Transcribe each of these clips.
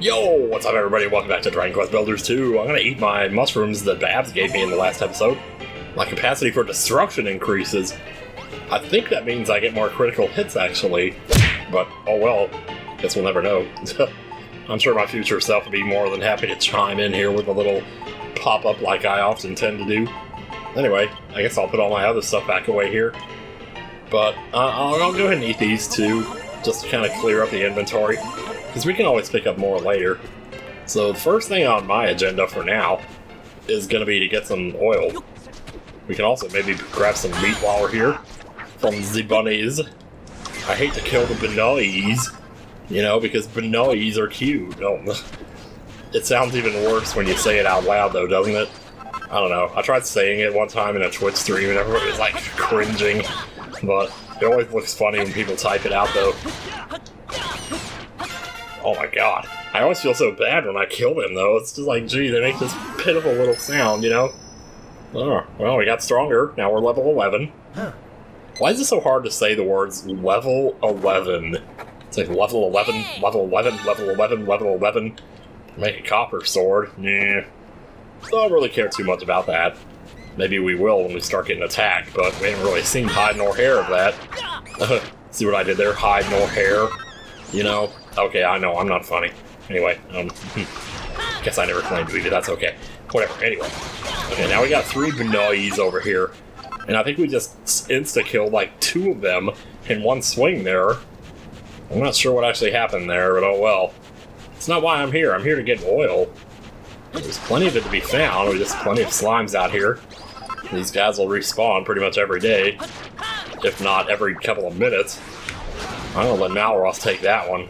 Yo, what's up everybody? Welcome back to Dragon Quest Builders 2. I'm gonna eat my mushrooms that Babs gave me in the last episode. My capacity for destruction increases. I think that means I get more critical hits actually, but oh well, guess we'll never know. I'm sure my future self will be more than happy to chime in here with a little pop-up like I often tend to do. Anyway, I guess I'll put all my other stuff back away here. But I'll go ahead and eat these two, just to kind of clear up the inventory. Because we can always pick up more later. So the first thing on my agenda for now is going to be to get some oil. We can also maybe grab some meat while we're here from the bunnies. I hate to kill the bunnies, you know, because bunnies are cute. Oh, it sounds even worse when you say it out loud though, doesn't it? I don't know. I tried saying it one time in a Twitch stream and everybody was like cringing. But it always looks funny when people type it out though. Oh my god. I always feel so bad when I kill them, though. It's just like, gee, they make this pitiful little sound, you know? Oh, well, we got stronger. Now we're level 11. Huh. Why is it so hard to say the words level 11? It's like level 11, level 11, level 11, level 11. Make a copper sword. Nah. Don't really care too much about that. Maybe we will when we start getting attacked, but we haven't really seen hide nor hair of that. See what I did there? Hide nor hair. You know? Okay, I know, I'm not funny. Anyway, guess I never claimed to be, but that's okay. Whatever, anyway. Okay, now we got 3 bunnies over here. And I think we just insta-killed like 2 of them in one swing there. I'm not sure what actually happened there, but oh well. It's not why I'm here. I'm here to get oil. There's plenty of it to be found. There's just plenty of slimes out here. These guys will respawn pretty much every day. If not every couple of minutes. I'm gonna let Malroth take that one.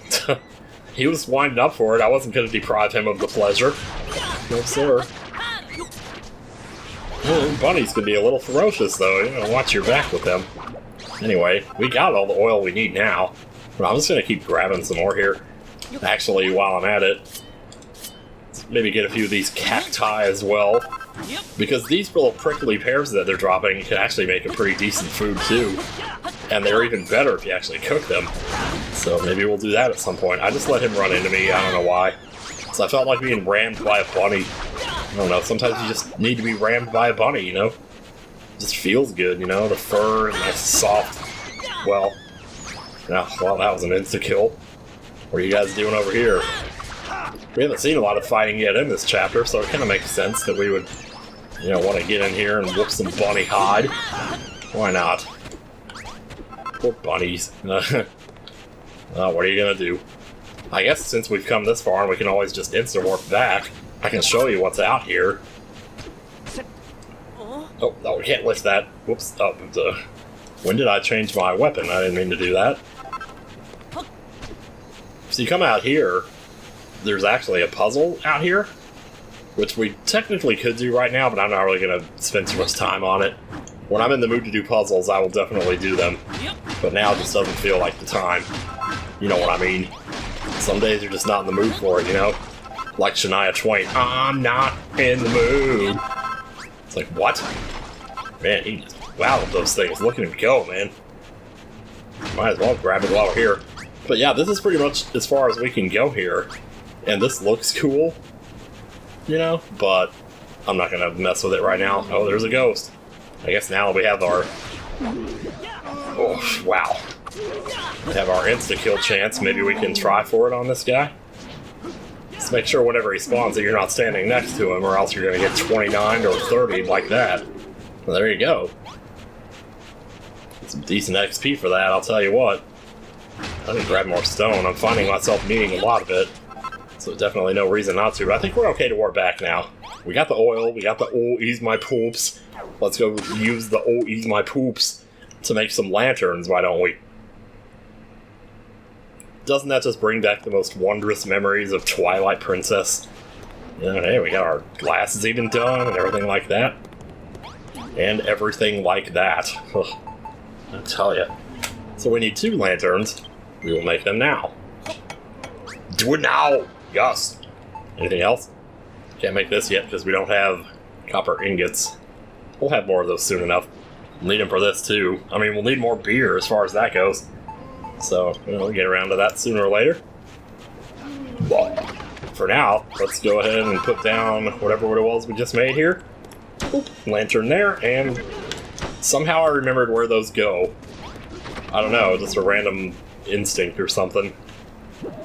He was winding up for it. I wasn't gonna deprive him of the pleasure. No, sir. Well, bunnies can be a little ferocious, though. You know, watch your back with them. Anyway, we got all the oil we need now. But I'm just gonna keep grabbing some more here. Actually, while I'm at it, maybe get a few of these cacti as well. Because these little prickly pears that they're dropping can actually make a pretty decent food, too. And they're even better if you actually cook them. So maybe we'll do that at some point. I just let him run into me, I don't know why. So I felt like being rammed by a bunny. I don't know, sometimes you just need to be rammed by a bunny, you know? It just feels good, you know? The fur is nice, soft. Well, well, that was an insta-kill. What are you guys doing over here? We haven't seen a lot of fighting yet in this chapter, so it kind of makes sense that we would, you know, want to get in here and whoop some bunny hide. Why not? Poor bunnies. What are you gonna do? I guess since we've come this far and we can always just insta-warp back, I can show you what's out here. Oh, no, we can't lift that. Whoops. Oh, when did I change my weapon? I didn't mean to do that. So you come out here, there's actually a puzzle out here, which we technically could do right now, but I'm not really gonna spend too much time on it. When I'm in the mood to do puzzles, I will definitely do them. But now it just doesn't feel like the time. You know what I mean. Some days you're just not in the mood for it, you know? Like Shania Twain, I'm not in the mood. It's like, what? Man, he just wowed those things. Look at him go, man. Might as well grab it while we're here. But yeah, this is pretty much as far as we can go here. And this looks cool, you know? But I'm not gonna mess with it right now. Oh, there's a ghost. I guess now we have our... Oh, wow. We have our insta-kill chance. Maybe we can try for it on this guy. Just make sure whenever he spawns that you're not standing next to him, or else you're going to get 29 or 30 like that. Well, there you go. Some decent XP for that, I'll tell you what. I need to grab more stone. I'm finding myself needing a lot of it. So definitely no reason not to, but I think we're okay to warp back now. We got the oil, we got the ease my poops. Let's go use the ease my poops to make some lanterns, why don't we? Doesn't that just bring back the most wondrous memories of Twilight Princess? Yeah, hey, we got our glasses even done and everything like that. And everything like that. Ugh, I tell ya. So we need 2 lanterns. We will make them now. Do it now! Yes! Anything else? Can't make this yet because we don't have copper ingots. We'll have more of those soon enough. We'll need them for this too. I mean, we'll need more beer as far as that goes. So, we'll get around to that sooner or later. But for now, let's go ahead and put down whatever it was we just made here. Oop, lantern there, and somehow I remembered where those go. I don't know, just a random instinct or something.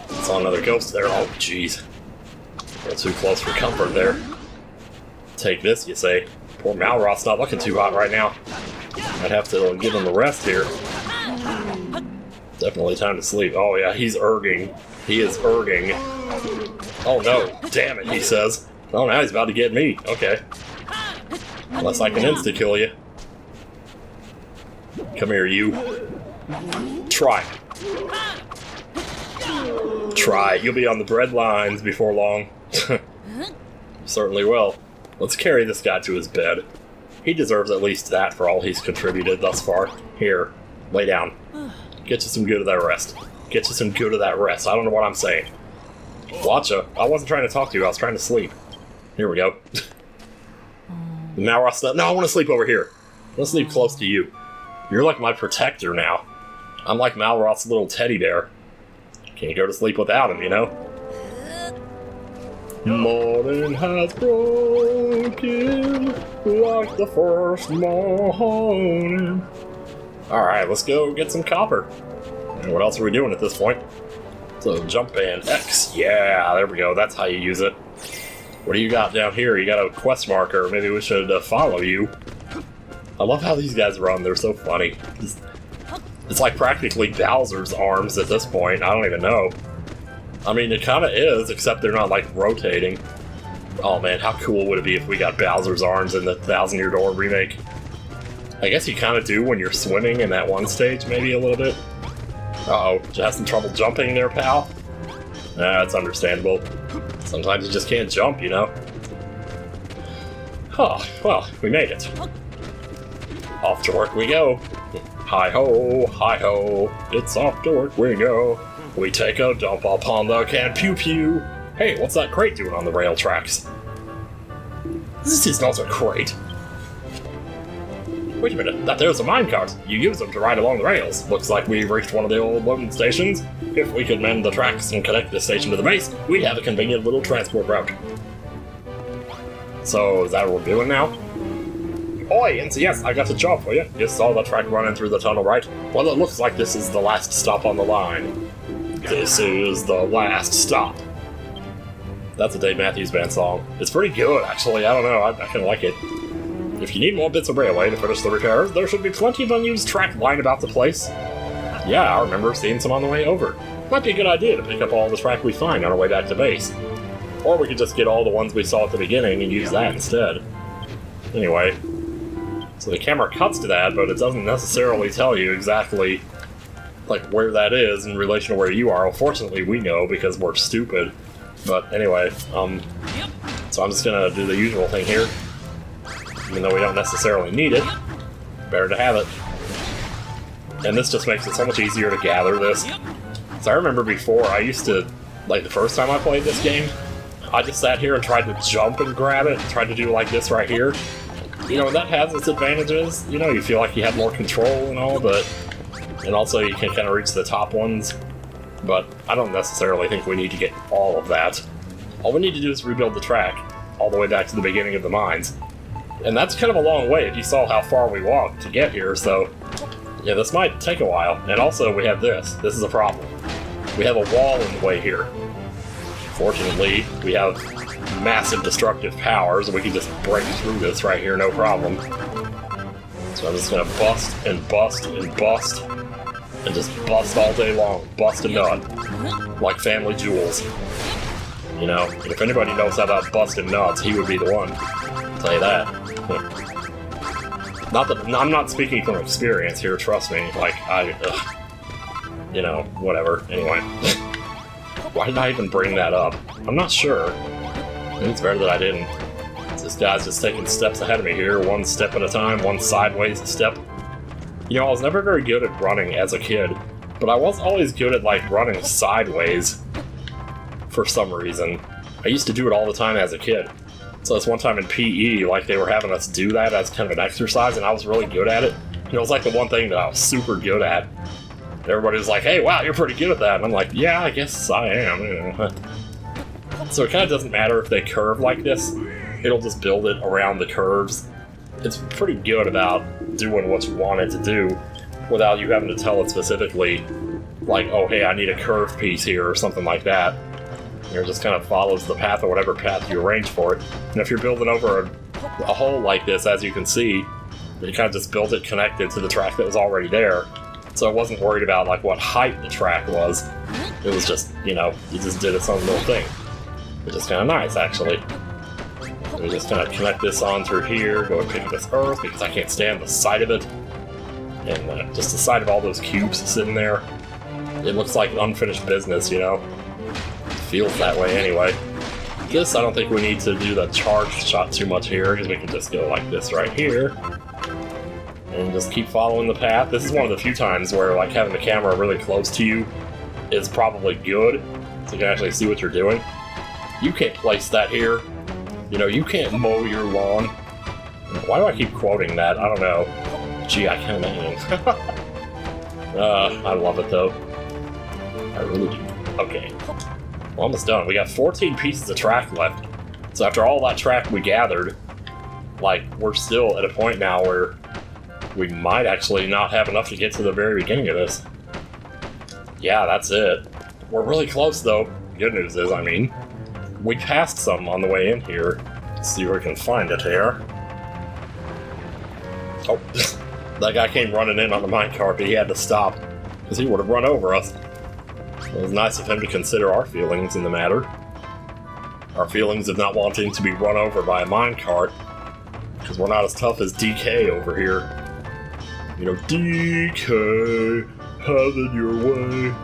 Saw another ghost there. Oh, jeez. A little too close for comfort there. Take this, you say. Poor Malroth's not looking too hot right now. I'd have to give him a rest here. Definitely time to sleep. Oh yeah, he's erging. He is erging. Oh no, damn it, he says. Oh, now he's about to get me. Okay. Unless I can insta-kill you. Come here, you. Try. Try. You'll be on the bread lines before long. Certainly will. Let's carry this guy to his bed. He deserves at least that for all he's contributed thus far. Here, lay down. Get you some good of that rest. Get you some good of that rest. I don't know what I'm saying. Watcha. I wasn't trying to talk to you, I was trying to sleep. Here we go. Now we're stuck. No, I want to sleep over here. I want to sleep close to you. You're like my protector now. I'm like Malroth's little teddy bear. Can't go to sleep without him, you know? Morning has broken like the first morning. Alright, let's go get some copper. And what else are we doing at this point? So, jump and X. Yeah, there we go. That's how you use it. What do you got down here? You got a quest marker. Maybe we should follow you. I love how these guys run. They're so funny. It's like practically Bowser's arms at this point. I don't even know. I mean, it kind of is, except they're not, like, rotating. Oh, man, how cool would it be if we got Bowser's arms in the Thousand Year Door remake? I guess you kind of do when you're swimming in that one stage, maybe a little bit. Uh-oh, you have some trouble jumping there, pal? Nah, that's understandable. Sometimes you just can't jump, you know? Oh, well, we made it. Off to work we go. Hi-ho, hi-ho, it's off to work we go. We take a dump upon the can, pew-pew. Hey, what's that crate doing on the rail tracks? This is not a crate. Wait a minute, that there's a minecart. You use them to ride along the rails. Looks like we've reached one of the old loading stations. If we could mend the tracks and connect the station to the base, we'd have a convenient little transport route. So, is that what we're doing now? Oi, NCS, I got a job for you. You saw the track running through the tunnel, right? Well, it looks like this is the last stop on the line. This is the last stop. That's a Dave Matthews Band song. It's pretty good, actually. I don't know, I kind of like it. If you need more bits of railway to finish the repairs, there should be plenty of unused track lying about the place. Yeah, I remember seeing some on the way over. Might be a good idea to pick up all the track we find on our way back to base. Or we could just get all the ones we saw at the beginning and use that instead. Anyway, so the camera cuts to that, but it doesn't necessarily tell you exactly like where that is in relation to where you are. Well, fortunately we know because we're stupid. But anyway, so I'm just gonna do the usual thing here. Even though we don't necessarily need it, better to have it. And this just makes it so much easier to gather this. So I remember before, I used to, like the first time I played this game, I just sat here and tried to jump and grab it, tried to do like this right here. You know, that has its advantages. You know, you feel like you have more control and all, but... And also you can kind of reach the top ones. But I don't necessarily think we need to get all of that. All we need to do is rebuild the track, all the way back to the beginning of the mines. And that's kind of a long way if you saw how far we walked to get here, so... Yeah, this might take a while. And also, we have this. This is a problem. We have a wall in the way here. Fortunately, we have massive destructive powers, and we can just break through this right here, no problem. So I'm just gonna bust and bust and bust, and just bust all day long. Bust a nut. Like Family Jewels. You know, and if anybody knows about busting nuts, he would be the one. I'll tell you that. Not that I'm not speaking from experience here, trust me. Like, you know, whatever. Anyway. Why did I even bring that up? I'm not sure. I think it's better that I didn't. This guy's just taking steps ahead of me here, one step at a time, one sideways step. You know, I was never very good at running as a kid, but I was always good at, like, running sideways. For some reason. I used to do it all the time as a kid. So this one time in PE, like, they were having us do that as kind of an exercise, and I was really good at it. You know, it was like the one thing that I was super good at. And everybody was like, hey, wow, you're pretty good at that. And I'm like, yeah, I guess I am. You know. So it kind of doesn't matter if they curve like this. It'll just build it around the curves. It's pretty good about doing what you want it to do without you having to tell it specifically, like, oh, hey, I need a curved piece here or something like that. It just kind of follows the path or whatever path you arrange for it. And if you're building over a hole like this, as you can see, you kind of just built it connected to the track that was already there. So I wasn't worried about like what height the track was. It was just, you know, you just did its own little thing. Which is kind of nice, actually. We just kind of connect this on through here, go and pick up this earth because I can't stand the sight of it. And just the sight of all those cubes sitting there. It looks like unfinished business, you know? Feels that way anyway. This, I don't think we need to do the charge shot too much here, because we can just go like this right here. And just keep following the path. This is one of the few times where like having the camera really close to you is probably good, so you can actually see what you're doing. You can't place that here. You know, you can't mow your lawn. Why do I keep quoting that? I don't know. Gee, I kind of am. I love it though. I really do. Okay. We're almost done. We got 14 pieces of track left. So after all that track we gathered, like, we're still at a point now where we might actually not have enough to get to the very beginning of this. Yeah, that's it. We're really close, though. Good news is, I mean, we passed some on the way in here. Let's see where we can find it here. Oh, that guy came running in on the minecart, but he had to stop, because he would have run over us. It was nice of him to consider our feelings in the matter. Our feelings of not wanting to be run over by a minecart, because we're not as tough as DK over here. You know, DK, have it your way.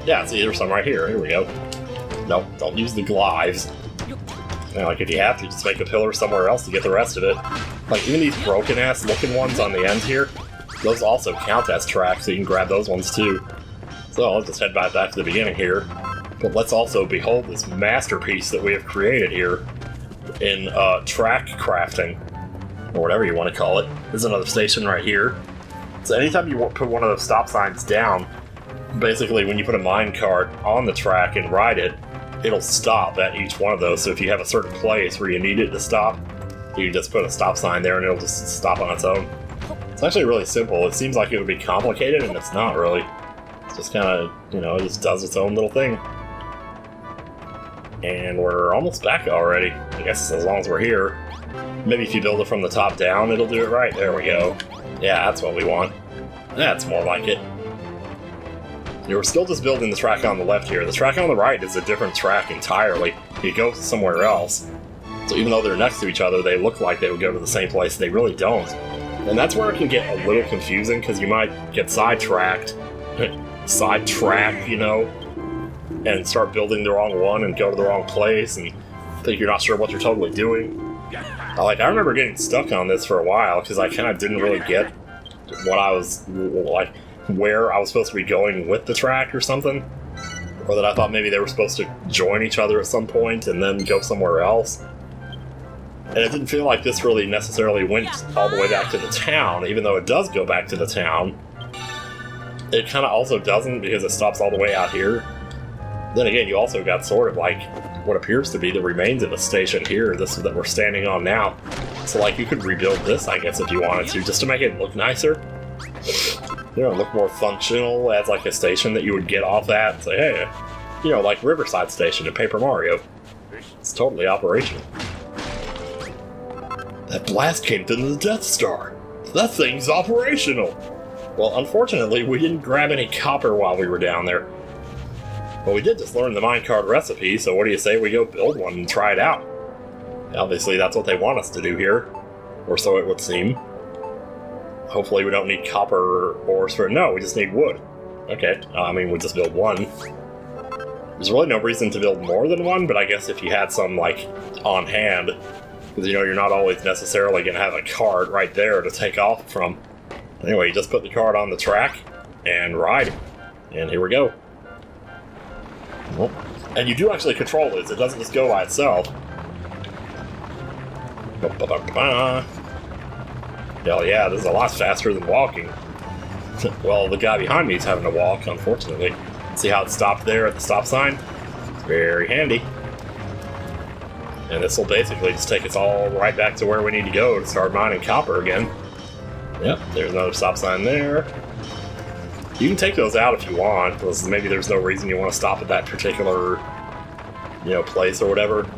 Yeah, see, there's some right here. Here we go. No, don't use the glides. You know, like, if you have to, just make a pillar somewhere else to get the rest of it. Like, even these broken-ass looking ones on the end here, those also count as tracks, so you can grab those ones too. So I'll just head back to the beginning here. But let's also behold this masterpiece that we have created here in track crafting, or whatever you want to call it. There's another station right here. So anytime you put one of those stop signs down, basically when you put a minecart on the track and ride it, it'll stop at each one of those. So if you have a certain place where you need it to stop, you can just put a stop sign there and it'll just stop on its own. It's actually really simple. It seems like it would be complicated, and it's not really. It's just kind of, you know, it just does its own little thing. And we're almost back already. I guess as long as we're here. Maybe if you build it from the top down, it'll do it right. There we go. Yeah, that's what we want. That's more like it. We're still just building the track on the left here. The track on the right is a different track entirely. It goes somewhere else. So even though they're next to each other, they look like they would go to the same place. They really don't. And that's where it can get a little confusing, because you might get sidetracked, you know, and start building the wrong one and go to the wrong place and think you're not sure what you're totally doing. Like, I remember getting stuck on this for a while because I kind of didn't really get what I was, like, where I was supposed to be going with the track or something. Or that I thought maybe they were supposed to join each other at some point and then go somewhere else. And it didn't feel like this really necessarily went all the way back to the town, even though it does go back to the town. It kind of also doesn't, because it stops all the way out here. Then again, you also got sort of like what appears to be the remains of a station here, this that we're standing on now. So like you could rebuild this, I guess, if you wanted to, just to make it look nicer. You know, look more functional as like a station that you would get off that and say, hey, you know, like Riverside Station in Paper Mario. It's totally operational. That blast came through the Death Star. That thing's operational. Well, unfortunately, we didn't grab any copper while we were down there. But we did just learn the minecart recipe, so what do you say we go build one and try it out? Obviously, that's what they want us to do here. Or so it would seem. Hopefully we don't need copper ores for it. No, we just need wood. Okay, I mean, we'll just build one. There's really no reason to build more than one, but I guess if you had some, like, on hand, because, you know, you're not always necessarily going to have a cart right there to take off from. Anyway, you just put the cart on the track and ride. And here we go. And you do actually control this. It doesn't just go by itself. Hell yeah, this is a lot faster than walking. Well, the guy behind me is having to walk, unfortunately. See how it stopped there at the stop sign? Very handy. And this will basically just take us all right back to where we need to go to start mining copper again. Yep, there's another stop sign there. You can take those out if you want, because maybe there's no reason you want to stop at that particular, place or whatever.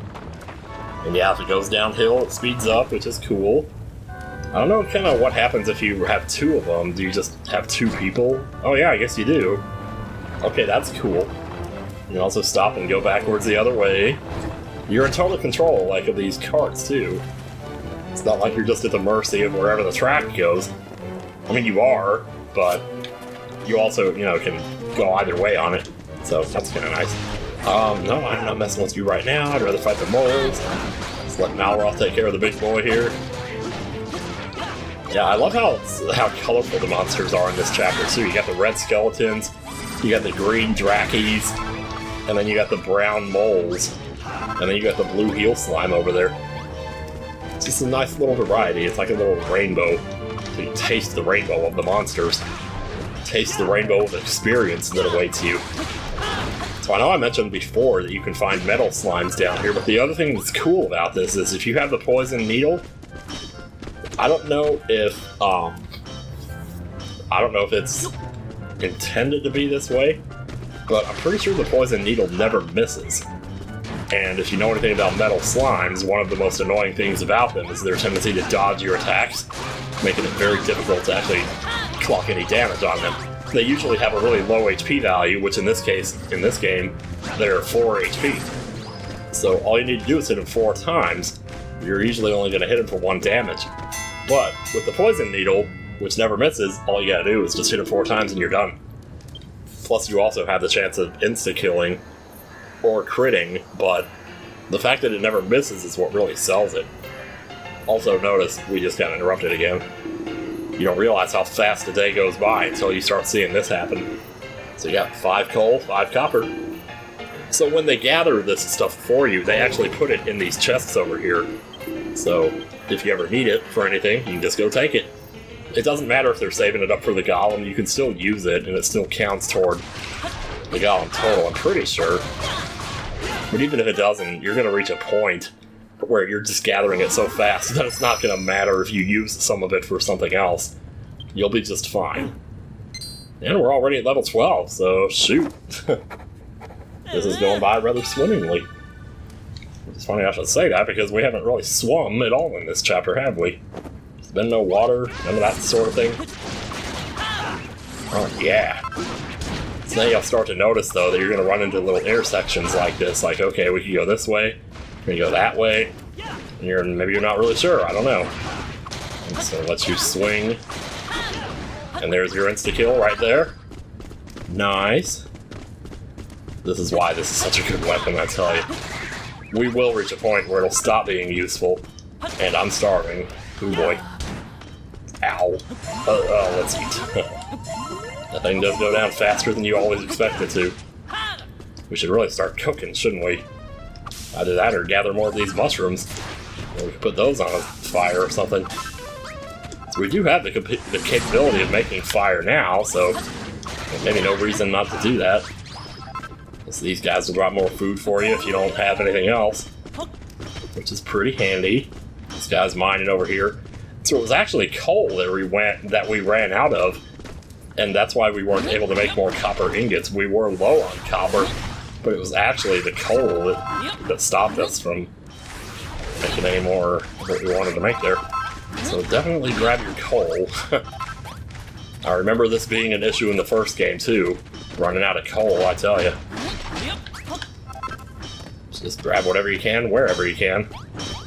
And yeah, if it goes downhill, it speeds up, which is cool. I don't know kind of what happens if you have two of them. Do you just have two people? Oh yeah, I guess you do. Okay, that's cool. You can also stop and go backwards the other way. You're in total control, like, of these carts, too. It's not like you're just at the mercy of wherever the track goes. I mean, you are, but you also, can go either way on it. So, that's kind of nice. No, I'm not messing with you right now. I'd rather fight the moles. Just let Malroth take care of the big boy here. Yeah, I love how colorful the monsters are in this chapter, too. You got the red skeletons, you got the green drakies, and then you got the brown moles. And then you got the blue heel slime over there. It's just a nice little variety. It's like a little rainbow. So you taste the rainbow of the monsters. Taste the rainbow of experience that awaits you. So I know I mentioned before that you can find metal slimes down here, but the other thing that's cool about this is if you have the poison needle, I don't know if it's intended to be this way, but I'm pretty sure the poison needle never misses. And if you know anything about metal slimes, one of the most annoying things about them is their tendency to dodge your attacks, making it very difficult to actually clock any damage on them. They usually have a really low HP value, which in this case, in this game, they're 4 HP. So all you need to do is hit them 4 times. You're usually only going to hit them for 1 damage. But with the poison needle, which never misses, all you gotta do is just hit them 4 times and you're done. Plus you also have the chance of insta-killing or critting, but the fact that it never misses is what really sells it. Also notice, we just got interrupted again. You don't realize how fast a day goes by until you start seeing this happen. So you got 5 coal, 5 copper. So when they gather this stuff for you, they actually put it in these chests over here. So if you ever need it for anything, you can just go take it. It doesn't matter if they're saving it up for the golem, you can still use it and it still counts toward the golem total, I'm pretty sure. But even if it doesn't, you're going to reach a point where you're just gathering it so fast that it's not going to matter if you use some of it for something else. You'll be just fine. And we're already at level 12, so shoot. This is going by rather swimmingly. It's funny I should say that because we haven't really swum at all in this chapter, have we? There's been no water, none of that sort of thing. Oh yeah. So now you'll start to notice, though, that you're going to run into little intersections like this. Like, okay, we can go this way, we can go that way, and maybe you're not really sure, I don't know. And so it lets you swing. And there's your insta-kill right there. Nice. This is why this is such a good weapon, I tell you. We will reach a point where it'll stop being useful, and I'm starving. Ooh boy. Ow. Let's eat. That thing does go down faster than you always expect it to. We should really start cooking, shouldn't we? Either that or gather more of these mushrooms. Or we could put those on a fire or something. So we do have the capability of making fire now, so maybe no reason not to do that. So these guys will drop more food for you if you don't have anything else, which is pretty handy. This guy's mining over here. So it was actually coal that we ran out of, and that's why we weren't able to make more copper ingots. We were low on copper, but it was actually the coal that stopped us from making any more of what we wanted to make there. So definitely grab your coal. I remember this being an issue in the first game too. Running out of coal, I tell you. Just grab whatever you can, wherever you can.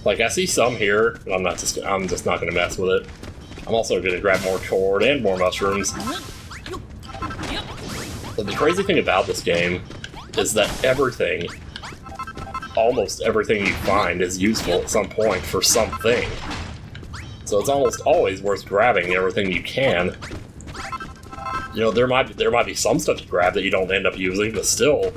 Like, I see some here, but I'm just not going to mess with it. I'm also going to grab more cord and more mushrooms. But the crazy thing about this game is that everything, almost everything you find is useful at some point for something. So it's almost always worth grabbing everything you can. You know, there might be some stuff you grab that you don't end up using, but still,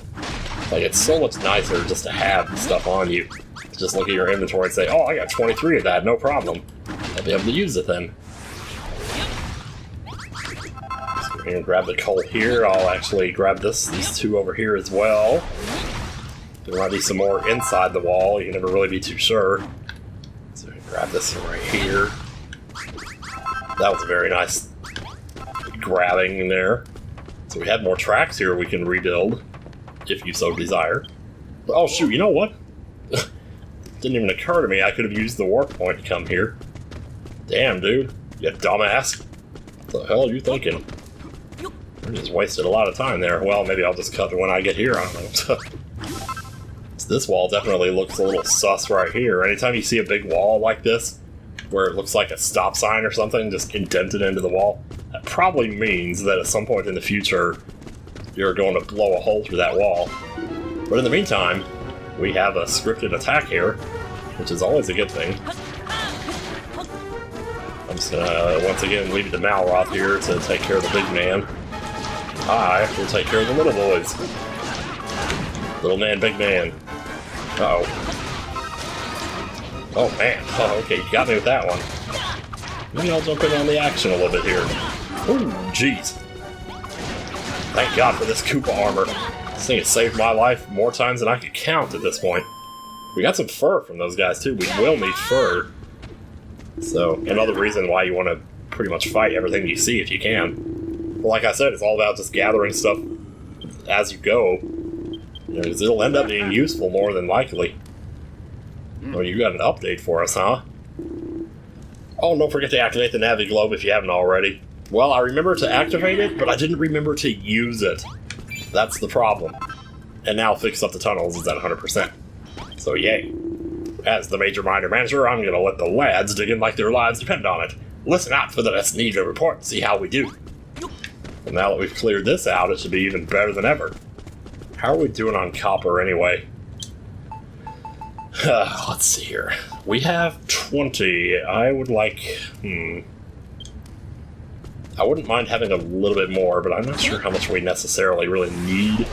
like, it's so much nicer just to have stuff on you. Just look at your inventory and say, oh, I got 23 of that, no problem. I'll be able to use it then. So we're gonna grab the coal here. I'll actually grab these two over here as well. There might be some more inside the wall. You can never really be too sure. So we can grab this one right here. That was a very nice grabbing in there. So we have more tracks here we can rebuild, if you so desire. Oh shoot, you know what? Didn't even occur to me I could have used the warp point to come here. Damn, dude. You dumbass. What the hell are you thinking? I just wasted a lot of time there. Well, maybe I'll just cut it when I get here. I don't know. So this wall definitely looks a little sus right here. Anytime you see a big wall like this, where it looks like a stop sign or something, just indented into the wall, that probably means that at some point in the future, you're going to blow a hole through that wall. But in the meantime, we have a scripted attack here, which is always a good thing. I'm just gonna, once again, leave it to Malroth here to take care of the big man. I will take care of the little boys. Little man, big man. Uh-oh. Oh, man. Oh, okay, you got me with that one. Maybe I'll jump in on the action a little bit here. Ooh, jeez. Thank God for this Koopa armor. This thing has saved my life more times than I could count at this point. We got some fur from those guys, too. We will need fur. So, another reason why you want to pretty much fight everything you see if you can. But like I said, it's all about just gathering stuff as you go. You know, 'cause it'll end up being useful more than likely. Oh, you got an update for us, huh? Oh, and don't forget to activate the Navi Globe if you haven't already. Well, I remember to activate it, but I didn't remember to use it. That's the problem. And now Fix Up the Tunnels is at 100%. So yay. As the Major Miner Manager, I'm gonna let the lads dig in like their lives depend on it. Listen out for the next Ninja report and see how we do. And now that we've cleared this out, it should be even better than ever. How are we doing on copper anyway? Let's see here. We have 20. I would like... I wouldn't mind having a little bit more, but I'm not sure how much we necessarily really need.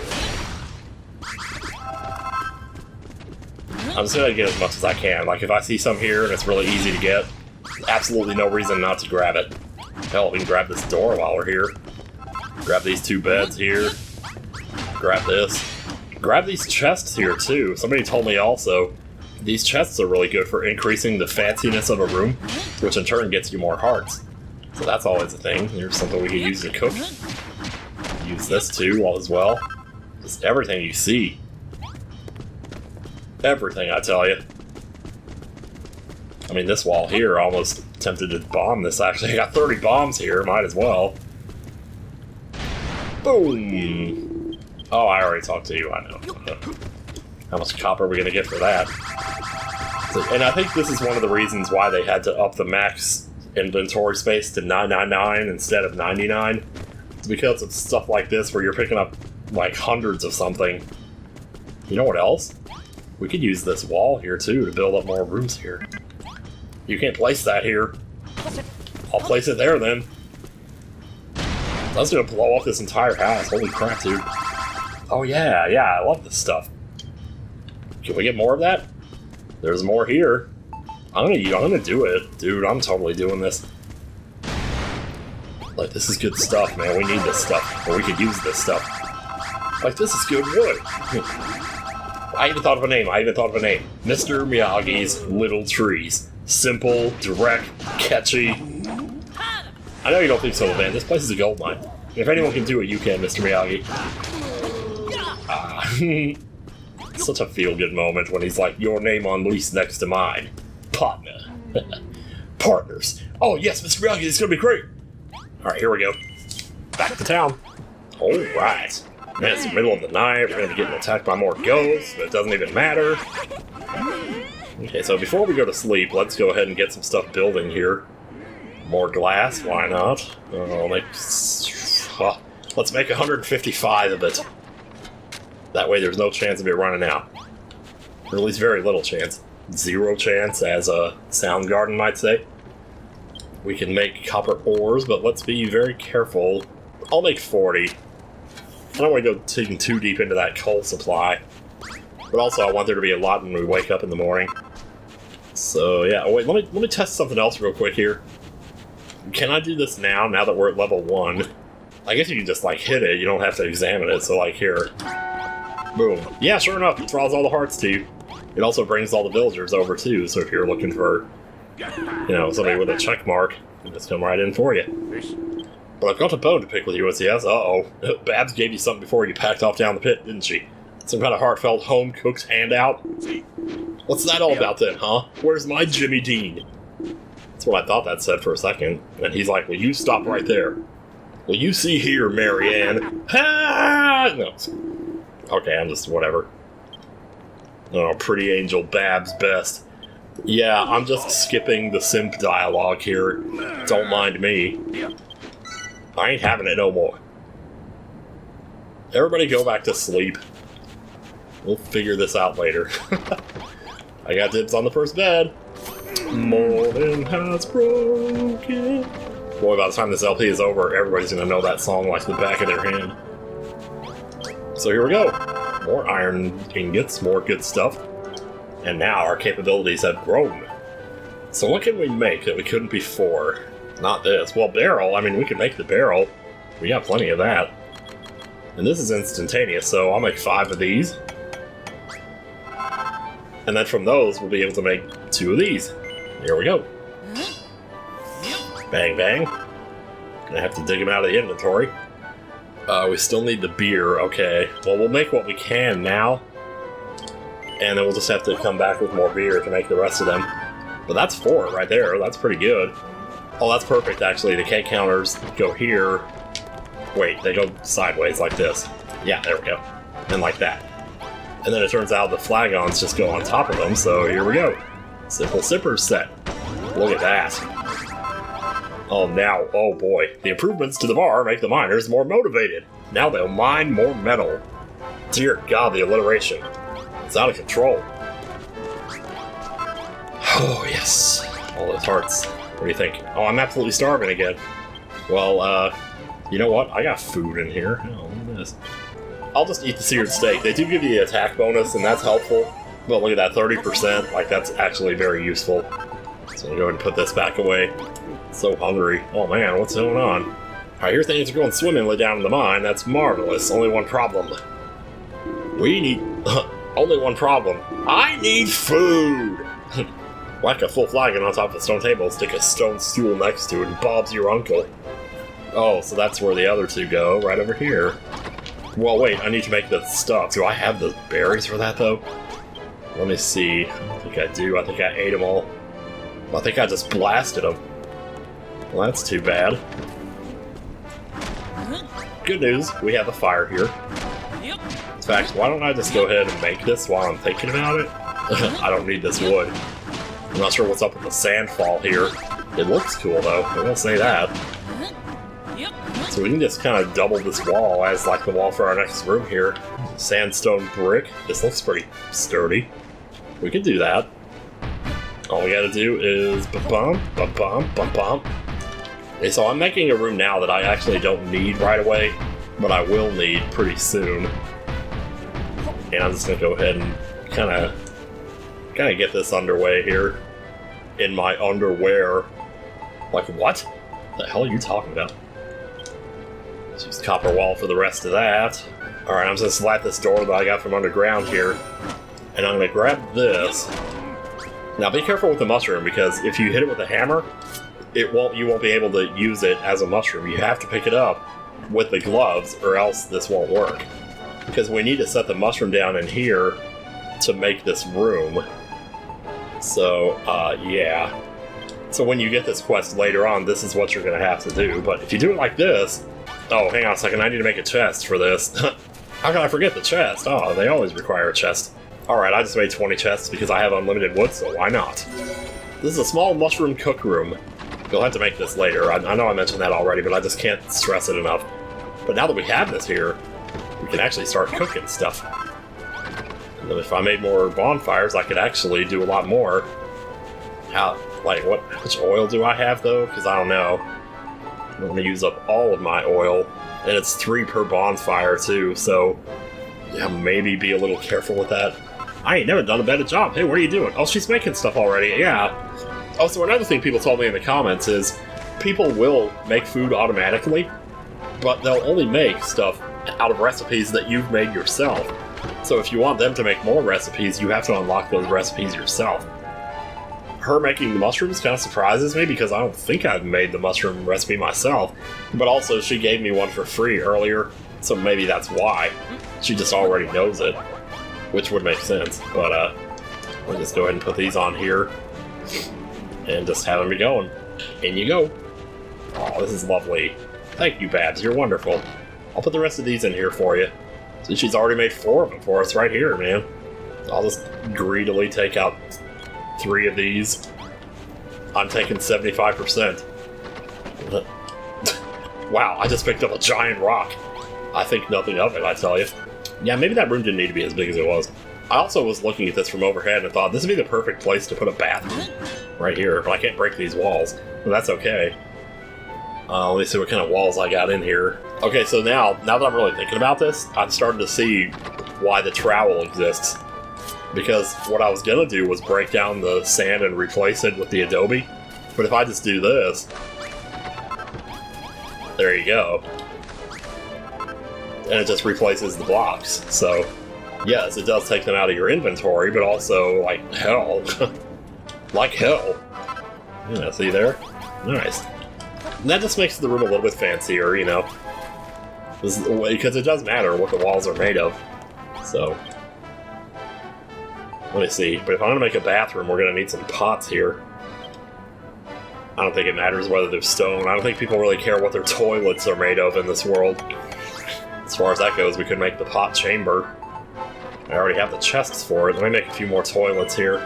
I'm just gonna get as much as I can. Like, if I see some here and it's really easy to get, absolutely no reason not to grab it. Hell, we can grab this door while we're here. Grab these 2 beds here. Grab this. Grab these chests here, too. Somebody told me also, these chests are really good for increasing the fanciness of a room, which in turn gets you more hearts. So that's always a thing. Here's something we can use to cook. Use this too, as well. Just everything you see. Everything, I tell you. I mean, this wall here, almost tempted to bomb this, actually. I got 30 bombs here, might as well. Boom! Oh, I already talked to you, I know. How much copper are we going to get for that? So, and I think this is one of the reasons why they had to up the max inventory space to 999 instead of 99. It's because of stuff like this where you're picking up like hundreds of something. You know what else? We could use this wall here too to build up more rooms here. You can't place that here. I'll place it there then. That's gonna blow up this entire house. Holy crap, dude. Oh yeah, I love this stuff. Can we get more of that? There's more here. I'm gonna do it. Dude, I'm totally doing this. Like, this is good stuff, man. We need this stuff. Or we could use this stuff. Like, this is good wood. I even thought of a name. Mr. Miyagi's Little Trees. Simple, direct, catchy. I know you don't think so, man. This place is a gold mine. If anyone can do it, you can, Mr. Miyagi. Such a feel-good moment when he's like, your name on lease next to mine. Partner. Partners. Oh, yes, Mr. Miyagi, it's gonna be great. Alright, here we go. Back to town. Alright. Man, it's the middle of the night. We're gonna be getting attacked by more ghosts, but it doesn't even matter. Okay, so before we go to sleep, let's go ahead and get some stuff building here. More glass, why not? Let's make 155 of it. That way there's no chance of it running out. Or at least very little chance. 0 chance, as a Soundgarden might say. We can make copper ores, but let's be very careful. I'll make 40. I don't want to go taking too deep into that coal supply. But also I want there to be a lot when we wake up in the morning. So yeah, oh, wait, let me test something else real quick here. Can I do this now that we're at level 1? I guess you can just like hit it, you don't have to examine it, so like here. Boom. Yeah, sure enough, it draws all the hearts to you. It also brings all the villagers over too, so if you're looking for, somebody with a check mark, it'll just come right in for you. But I've got a bone to pick with you, OCS. Uh-oh. Babs gave you something before you packed off down the pit, didn't she? Some kind of heartfelt home-cooked handout? What's that all about then, huh? Where's my Jimmy Dean? That's what I thought that said for a second. And he's like, will you stop right there? Will you see here, Marianne? Ha! No. Okay, I'm just whatever. Oh, pretty angel Babs best. Yeah, I'm just skipping the simp dialogue here. Don't mind me. I ain't having it no more. Everybody go back to sleep. We'll figure this out later. I got dibs on the first bed. Morning has broken. Boy, by the time this LP is over, everybody's gonna know that song like the back of their hand. So here we go. More iron ingots, more good stuff. And now our capabilities have grown. So what can we make that we couldn't before? Not this. Well, barrel. I mean, we can make the barrel. We got plenty of that. And this is instantaneous, so I'll make 5 of these. And then from those, we'll be able to make 2 of these. Here we go. Bang, bang. Gonna have to dig them out of the inventory. We still need the beer. Okay. Well, we'll make what we can now. And then we'll just have to come back with more beer to make the rest of them. But that's 4 right there. That's pretty good. Oh, that's perfect, actually. The K counters go here. Wait, they go sideways like this. Yeah, there we go. And like that. And then it turns out the flagons just go on top of them, so here we go. Simple sippers set. Look at that. Oh, now, oh boy. The improvements to the bar make the miners more motivated. Now they'll mine more metal. Dear God, the alliteration. It's out of control. Oh, yes. All those hearts. What do you think? Oh, I'm absolutely starving again. Well, you know what? I got food in here. Oh, look at this. I'll just eat the seared steak. They do give you the attack bonus, and that's helpful. But look at that, 30%. Like, that's actually very useful. So I'm going to go ahead and put this back away. So hungry. Oh man, what's going on? I hear things are going swimmingly down in the mine. That's marvelous. Only one problem. We need... only one problem. I need food! Whack a full flagon on top of a stone table, stick a stone stool next to it, and Bob's your uncle. Oh, so that's where the other 2 go, right over here. Well, wait, I need to make the stuff. Do I have the berries for that, though? Let me see. I don't think I do. I think I ate them all. Well, I think I just blasted them. Well, that's too bad. Good news, we have a fire here. In fact, why don't I just go ahead and make this while I'm thinking about it? I don't need this wood. I'm not sure what's up with the sandfall here. It looks cool, though. I will say that. So we can just kind of double this wall as like the wall for our next room here. Sandstone brick. This looks pretty sturdy. We can do that. All we gotta do is ba-bum, ba-bum, ba-bum. Okay, so I'm making a room now that I actually don't need right away, but I will need pretty soon. And I'm just gonna go ahead and kind of get this underway here. In my underwear. Like, what? What the hell are you talking about? Let's use copper wall for the rest of that. Alright, I'm just gonna slap this door that I got from underground here. And I'm gonna grab this. Now be careful with the mushroom, because if you hit it with a hammer, you won't be able to use it as a mushroom. You have to pick it up with the gloves, or else this won't work. Because we need to set the mushroom down in here to make this room. So, yeah. So when you get this quest later on, this is what you're going to have to do. But if you do it like this... Oh, hang on a second, I need to make a chest for this. How can I forget the chest? Oh, they always require a chest. Alright, I just made 20 chests because I have unlimited wood, so why not? This is a small mushroom cook room. You'll have to make this later. I know I mentioned that already, but I just can't stress it enough. But now that we have this here, we can actually start cooking stuff. And then if I made more bonfires, I could actually do a lot more. Which oil do I have, though? Because I don't know. I'm going to use up all of my oil. And it's 3 per bonfire, too, so... Yeah, maybe be a little careful with that. I ain't never done a better job. Hey, what are you doing? Oh, she's making stuff already. Yeah. Oh, so another thing people told me in the comments is people will make food automatically, but they'll only make stuff out of recipes that you've made yourself. So if you want them to make more recipes, you have to unlock those recipes yourself. Her making the mushrooms kind of surprises me because I don't think I've made the mushroom recipe myself, but also she gave me one for free earlier, so maybe that's why. She just already knows it, which would make sense, but we'll just go ahead and put these on here and just have them be going. In you go. Oh, this is lovely. Thank you, Babs, you're wonderful. I'll put the rest of these in here for you. So she's already made 4 of them for us right here, man. I'll just greedily take out 3 of these. I'm taking 75%. Wow, I just picked up a giant rock. I think nothing of it, I tell you. Yeah, maybe that room didn't need to be as big as it was. I also was looking at this from overhead and thought this would be the perfect place to put a bathroom. Right here, but I can't break these walls. But that's okay. Let me see what kind of walls I got in here. Okay, so now that I'm really thinking about this, I'm starting to see why the trowel exists. Because what I was gonna do was break down the sand and replace it with the adobe. But if I just do this, there you go. And it just replaces the blocks. So, yes, it does take them out of your inventory, but also, like hell. Like hell. Yeah, see there? Nice. And that just makes the room a little bit fancier, you know. Because it does matter what the walls are made of. So, let me see. But if I'm going to make a bathroom, we're going to need some pots here. I don't think it matters whether they're stone. I don't think people really care what their toilets are made of in this world. As far as that goes, we could make the pot chamber. I already have the chests for it. Let me make a few more toilets here.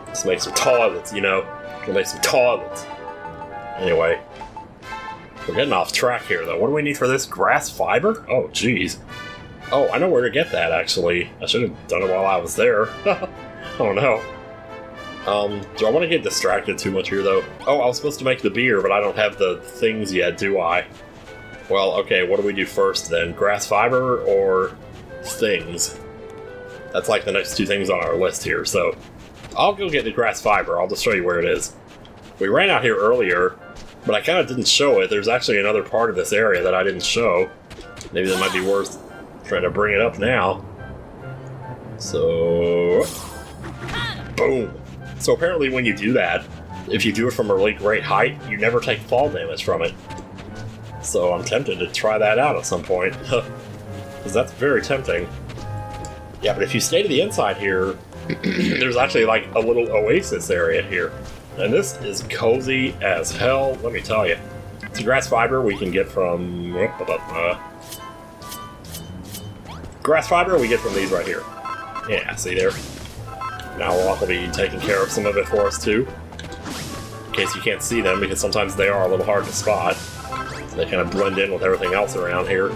Let's make some toilets, you know. We'll make some toilets. Anyway. We're getting off track here, though. What do we need for this? Grass fiber? Oh, jeez. Oh, I know where to get that, actually. I should have done it while I was there. Oh, no. Do I want to get distracted too much here, though? Oh, I was supposed to make the beer, but I don't have the things yet, do I? Well, okay, what do we do first, then? Grass fiber or things? That's like the next 2 things on our list here, so I'll go get the grass fiber. I'll just show you where it is. We ran out here earlier, but I kind of didn't show it. There's actually another part of this area that I didn't show. Maybe that might be worth trying to bring it up now. So, boom. So apparently when you do that, if you do it from a really great height, you never take fall damage from it. So I'm tempted to try that out at some point. Because that's very tempting. Yeah, but if you stay to the inside here, there's actually like a little oasis area here. And this is cozy as hell, let me tell you. It's grass fiber we can get from... grass fiber we get from these right here. Yeah, see there? Now we'll also be taking care of some of it for us too. In case you can't see them, because sometimes they are a little hard to spot. So they kind of blend in with everything else around here.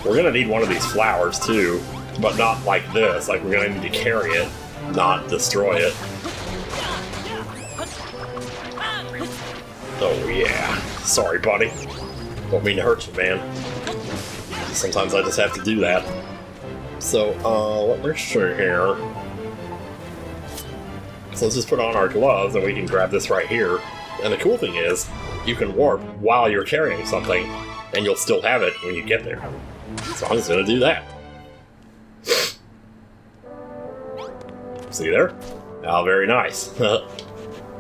We're gonna need one of these flowers too, but not like this. Like, we're gonna need to carry it, not destroy it. Oh yeah. Sorry, buddy. Don't mean to hurt you, man. Sometimes I just have to do that. So, let me see here. So let's just put on our gloves and we can grab this right here. And the cool thing is, you can warp while you're carrying something, and you'll still have it when you get there. So I'm just gonna do that. See there? Oh, very nice.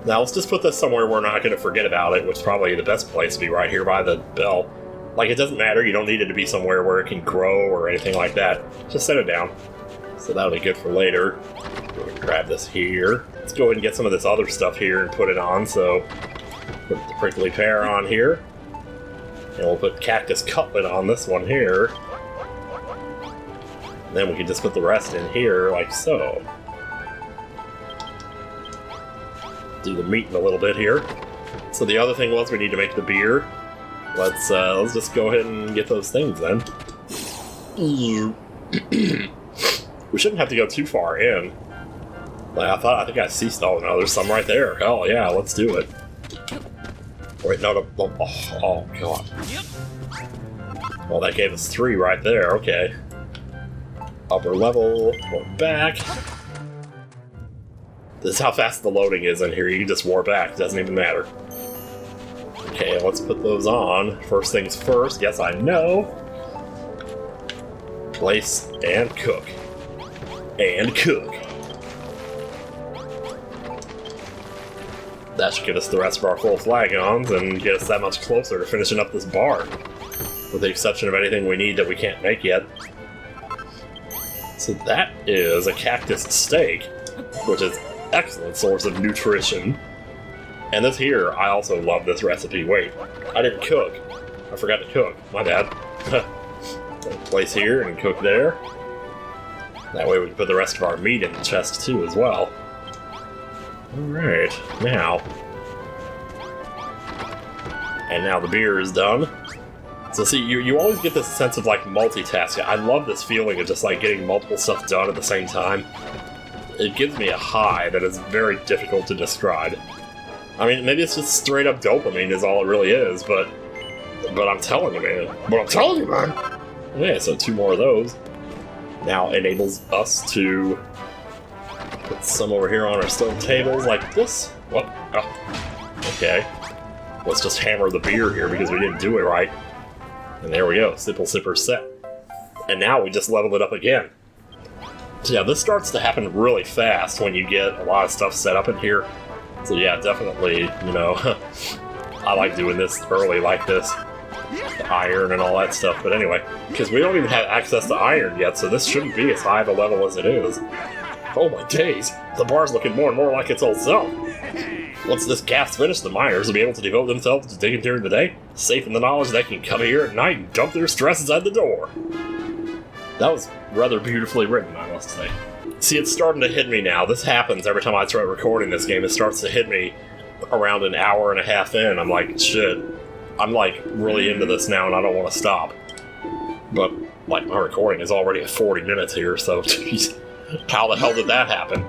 Now let's just put this somewhere we're not gonna forget about it, which is probably the best place to be right here by the bell. Like, it doesn't matter, you don't need it to be somewhere where it can grow or anything like that. Just set it down. So that'll be good for later. We'll grab this here. Let's go ahead and get some of this other stuff here and put it on. So, put the prickly pear on here. And we'll put cactus cutlet on this one here. And then we can just put the rest in here, like so. Do the meat in a little bit here. So the other thing was we need to make the beer. Let's just go ahead and get those things then. We shouldn't have to go too far in. Like, I think I see. Oh no, there's some right there. Hell yeah, let's do it. Wait, no, oh god. Well, that gave us 3 right there. Okay. Upper level. Warp back. This is how fast the loading is in here. You can just warp back. It doesn't even matter. Okay, let's put those on. First things first. Yes, I know. Place and cook. And cook. That should give us the rest of our full flagons and get us that much closer to finishing up this bar. With the exception of anything we need that we can't make yet. So that is a cactus steak, which is an excellent source of nutrition. And this here, I also love this recipe. Wait, I didn't cook. I forgot to cook. My bad. Place here and cook there. That way we can put the rest of our meat in the chest too as well. Alright, now. And now the beer is done. So see, you always get this sense of like multitasking. I love this feeling of just like getting multiple stuff done at the same time. It gives me a high that is very difficult to describe. I mean, maybe it's just straight up dopamine is all it really is, but I'm telling you, man. Yeah, so 2 more of those. Now enables us to put some over here on our stone tables like this. What? Oh. Okay. Let's just hammer the beer here because we didn't do it right. And there we go, simple sipper set. And now we just leveled it up again. So yeah, this starts to happen really fast when you get a lot of stuff set up in here. So yeah, definitely, you know, I like doing this early like this. The iron and all that stuff, but anyway, because we don't even have access to iron yet, so this shouldn't be as high of a level as it is. Oh my days, the bar's looking more and more like its old self. Once this gas finished, the miners will be able to devote themselves to digging during the day, safe in the knowledge they can come here at night and dump their stresses at the door. That was rather beautifully written, I must say. See, it's starting to hit me now. This happens every time I try recording this game. It starts to hit me around an hour and a half in. I'm like, shit. I'm like really into this now and I don't want to stop. But like my recording is already at 40 minutes here, so geez, how the hell did that happen?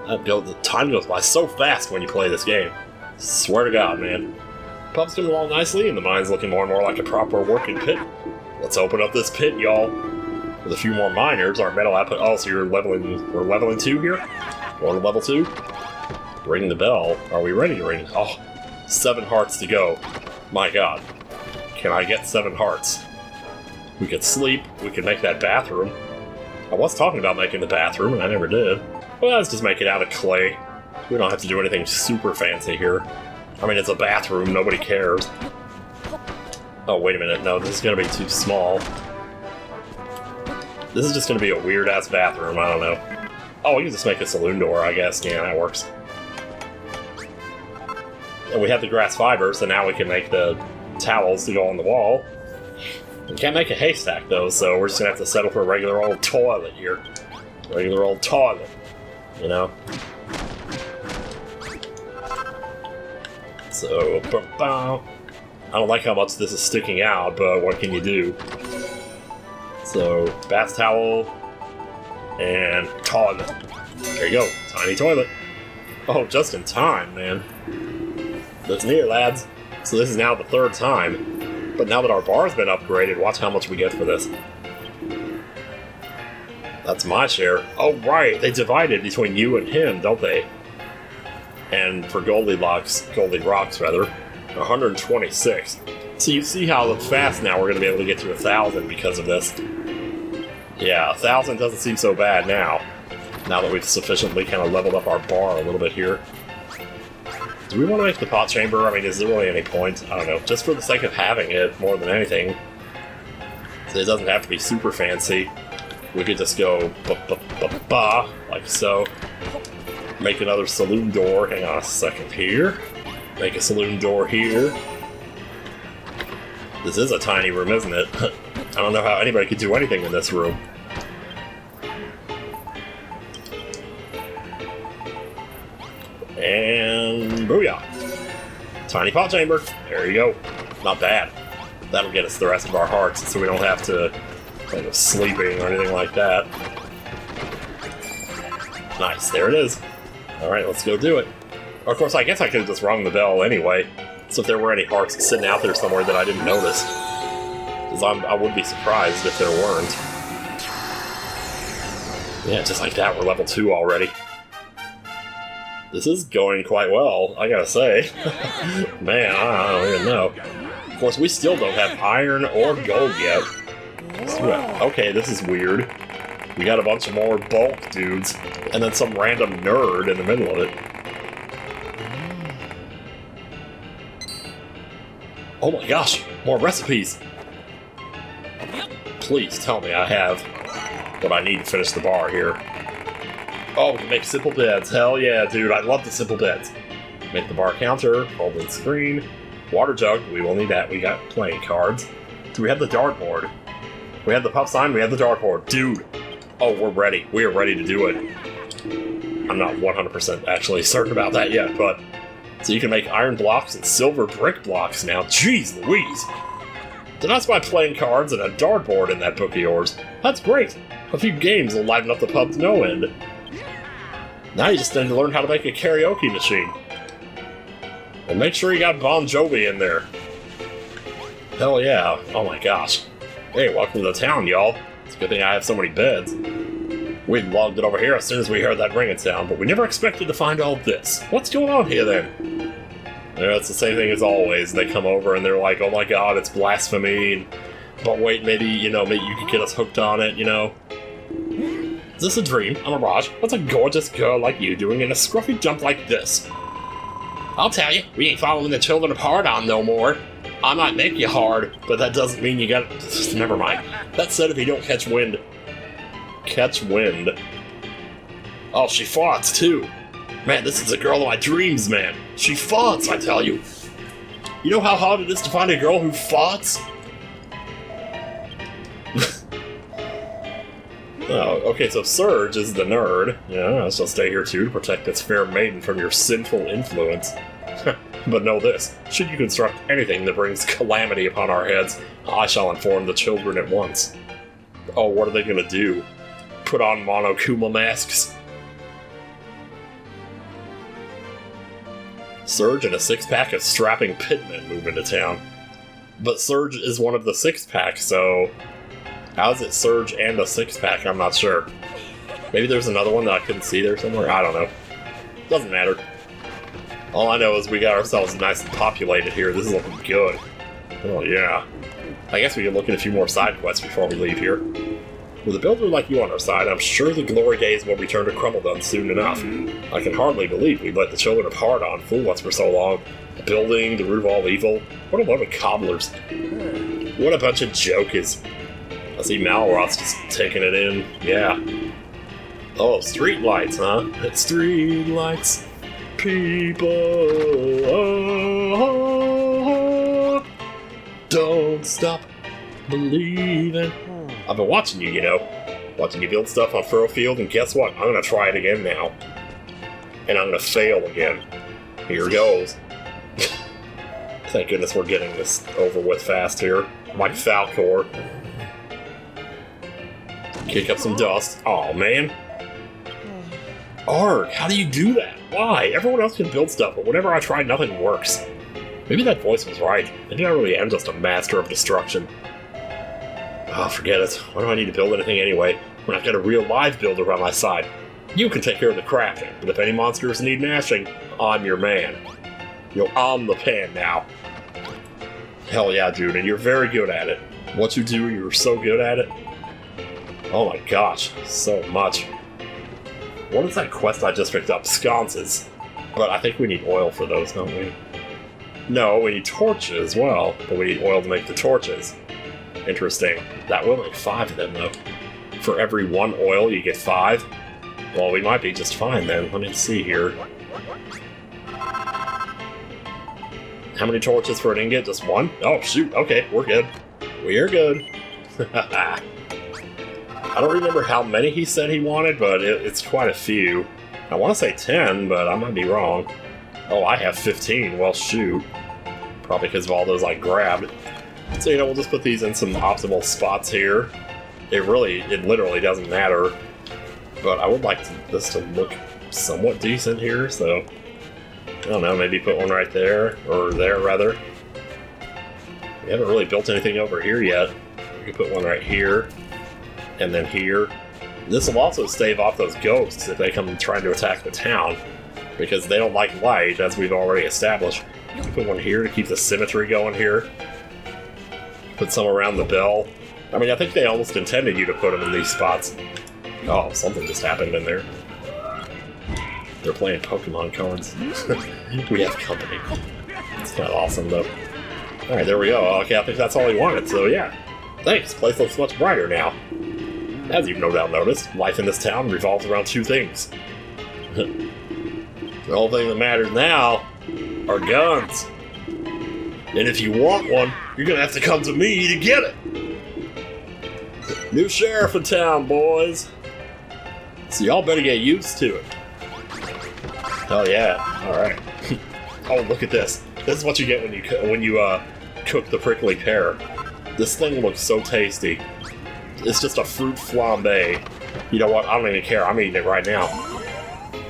The time goes by so fast when you play this game. Swear to God, man. Pub's coming along nicely and the mine's looking more and more like a proper working pit. Let's open up this pit, y'all. With a few more miners, our metal output. Oh, so we're leveling 2 here? Going to level 2? Ring the bell. Are we ready to ring? Oh, 7 hearts to go. My God. Can I get 7 hearts? We could sleep. We could make that bathroom. I was talking about making the bathroom, and I never did. Well, let's just make it out of clay. We don't have to do anything super fancy here. I mean, it's a bathroom. Nobody cares. Oh, wait a minute. No, this is going to be too small. This is just going to be a weird-ass bathroom. I don't know. Oh, we can just make a saloon door, I guess. Yeah, that works. And we have the grass fiber, so now we can make the towels to go on the wall. We can't make a haystack, though, so we're just going to have to settle for a regular old toilet here. Regular old toilet, you know? So, I don't like how much this is sticking out, but what can you do? So, bath towel and toilet. There you go, tiny toilet. Oh, just in time, man. Listen here, lads. So this is now the 3rd time. But now that our bar's been upgraded, watch how much we get for this. That's my share. Oh, right, they divided between you and him, don't they? And for Goldilocks, 126. So you see how fast now we're going to be able to get to 1,000 because of this. Yeah, 1,000 doesn't seem so bad now. Now that we've sufficiently kind of leveled up our bar a little bit here. Do we want to make the pot chamber? I mean, is there really any point? I don't know. Just for the sake of having it, more than anything. So it doesn't have to be super fancy. We could just go ba-ba-ba-ba, like so. Make another saloon door. Hang on a second here. Make a saloon door here. This is a tiny room, isn't it? I don't know how anybody could do anything in this room. And booyah! Tiny pot chamber. There you go. Not bad. That'll get us the rest of our hearts, so we don't have to think of sleeping or anything like that. Nice. There it is. All right, let's go do it. Of course, I guess I could have just rung the bell anyway. So if there were any hearts sitting out there somewhere that I didn't notice, because I would be surprised if there weren't. Yeah, just like that, we're level 2 already. This is going quite well, I gotta say. Man, I don't even know. Of course, we still don't have iron or gold yet. Let's do it. Okay, this is weird. We got a bunch of more bulk dudes, and then some random nerd in the middle of it. Oh my gosh, more recipes! Please tell me I have what I need to finish the bar here. Oh, we can make simple beds. Hell yeah, dude, I love the simple beds. Make the bar counter, hold the screen. Water jug, we will need that. We got playing cards. Do we have the dartboard? We have the pup sign, we have the dartboard. Dude! Oh, we're ready. We are ready to do it. I'm not 100% actually certain about that yet, but... So you can make iron blocks and silver brick blocks now. Jeez Louise! Did I spy playing cards and a dartboard in that book of yours? That's great! A few games will liven up the pub to no end. Now you just need to learn how to make a karaoke machine. And make sure you got Bon Jovi in there. Hell yeah. Oh my gosh. Hey, welcome to the town, y'all. It's a good thing I have so many beds. We logged it over here as soon as we heard that ringing sound, but we never expected to find all this. What's going on here, then? Yeah, it's the same thing as always. They come over and they're like, oh my god, it's blasphemy. And, but wait, maybe, you know, maybe you could get us hooked on it, you know? Is this a dream? A mirage? What's a gorgeous girl like you doing in a scruffy jump like this? I'll tell you, we ain't following the children of Hardon no more. I might make you hard, but that doesn't mean you got... Never mind. That said, if you don't catch wind. Catch wind. Oh, she farts, too. Man, this is a girl of my dreams, man. She farts, I tell you. You know how hard it is to find a girl who farts? Oh, okay, so Surge is the nerd. Yeah, I shall stay here too to protect this fair maiden from your sinful influence. But know this, should you construct anything that brings calamity upon our heads, I shall inform the children at once. Oh, what are they gonna do? Put on Monokuma masks? Surge and a six-pack of strapping pitmen move into town. But Surge is one of the six-pack, so... How is it Surge and a six-pack? I'm not sure. Maybe there's another one that I couldn't see there somewhere? I don't know. Doesn't matter. All I know is we got ourselves nice and populated here. This is looking good. Oh yeah. I guess we can look at a few more side quests before we leave here. With a builder like you on our side, I'm sure the glory days will return to Crumbledon soon enough. I can hardly believe we let the children of Hardon fool us for so long. The building, the root of all evil. What a load of cobblers. What a bunch of jokers. I see Malroth's just taking it in. Yeah. Oh, street lights, huh? It's street lights. People. Oh, don't stop believing. I've been watching you, you know. Watching you build stuff on Furrowfield, and guess what? I'm gonna try it again now. And I'm gonna fail again. Here goes. Thank goodness we're getting this over with fast here. Like Falcor. Kick up some dust. Aw, man. Arg, how do you do that? Why? Everyone else can build stuff, but whenever I try, nothing works. Maybe that voice was right. Maybe I really am just a master of destruction. Oh, forget it. Why do I need to build anything anyway, when I've got a real live builder by my side? You can take care of the crafting, but if any monsters need mashing, I'm your man. Yo, I'm the pan now. Hell yeah, dude, and you're very good at it. What you do, you're so good at it. Oh my gosh, so much. What is that quest I just picked up? Sconces. But I think we need oil for those, don't we? No, we need torches, well, but we need oil to make the torches. Interesting. That will make 5 of them, though. For every 1 oil, you get 5? Well, we might be just fine, then. Let me see here. How many torches for an ingot? Just 1? Oh, shoot. Okay, we're good. We're good. I don't remember how many he said he wanted, but it's quite a few. I want to say 10, but I might be wrong. Oh, I have 15. Well, shoot. Probably because of all those I grabbed. So, you know, we'll just put these in some optimal spots here. It literally doesn't matter. But I would like this to look somewhat decent here, so... I don't know, maybe put one right there, or there, rather. We haven't really built anything over here yet. We could put one right here, and then here. This will also stave off those ghosts if they come trying to attack the town, because they don't like light, as we've already established. Put one here to keep the symmetry going here. Put some around the bell, I mean, I think they almost intended you to put them in these spots. Oh, something just happened in there. They're playing Pokemon cards. We have company. It's kind of awesome, though. Alright, there we go. Okay, I think that's all he wanted, so yeah. Thanks, place looks much brighter now. As you've no doubt noticed, life in this town revolves around two things. The only thing that matters now are guns. And if you want one, you're gonna have to come to me to get it. New sheriff in town, boys. So y'all better get used to it. Oh yeah, alright. Oh, look at this. This is what you get when you cook the prickly pear. This thing looks so tasty. It's just a fruit flambe. You know what? I don't even care. I'm eating it right now.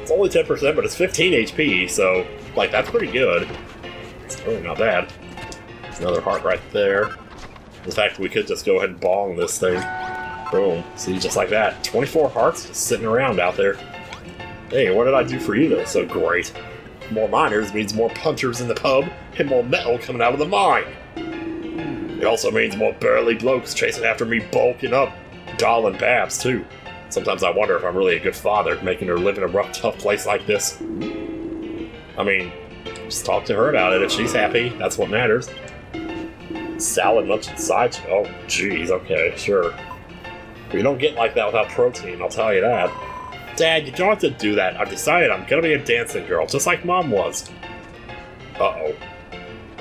It's only 10%, but it's 15 HP, so, like, that's pretty good. It's really not bad. There's another heart right there. In fact, we could just go ahead and bong this thing. Boom. See, just like that. 24 hearts just sitting around out there. Hey, what did I do for you that was so great? More miners means more punchers in the pub and more metal coming out of the mine. It also means more burly blokes chasing after me bulking up Doll and Babs, too. Sometimes I wonder if I'm really a good father, making her live in a rough, tough place like this. I mean, just talk to her about it. If she's happy, that's what matters. Salad, lunch, and side... Oh, jeez, okay, sure. We don't get like that without protein, I'll tell you that. Dad, you don't have to do that. I've decided I'm gonna be a dancing girl, just like Mom was. Uh-oh.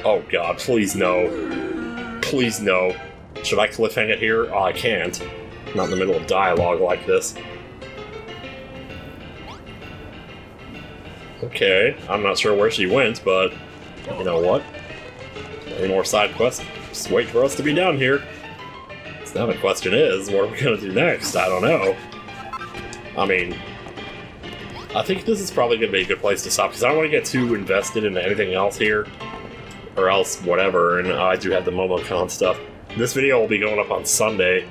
Oh god, please no. Please no. Should I cliffhang it here? Oh, I can't. Not in the middle of dialogue like this. Okay, I'm not sure where she went, but you know what? Any more side quests? Just wait for us to be down here. So now the question is, what are we gonna do next? I don't know. I mean, I think this is probably gonna be a good place to stop, because I don't want to get too invested into anything else here. Or else whatever, and I do have the MomoCon stuff. This video will be going up on Sunday.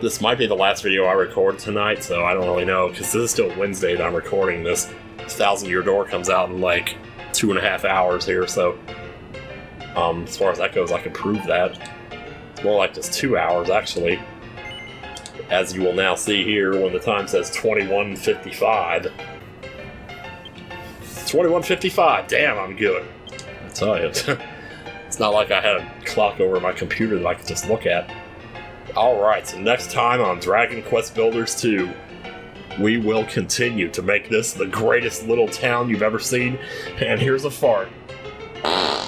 This might be the last video I record tonight, so I don't really know, because this is still Wednesday that I'm recording this. 1,000 Year Door comes out in like 2.5 hours here, so as far as that goes, I can prove that. It's more like just 2 hours, actually. As you will now see here when the time says 21:55. 21:55, damn, I'm good. I tell you. It's not like I had a clock over my computer that I could just look at. Alright, so next time on Dragon Quest Builders 2, we will continue to make this the greatest little town you've ever seen, and here's a fart.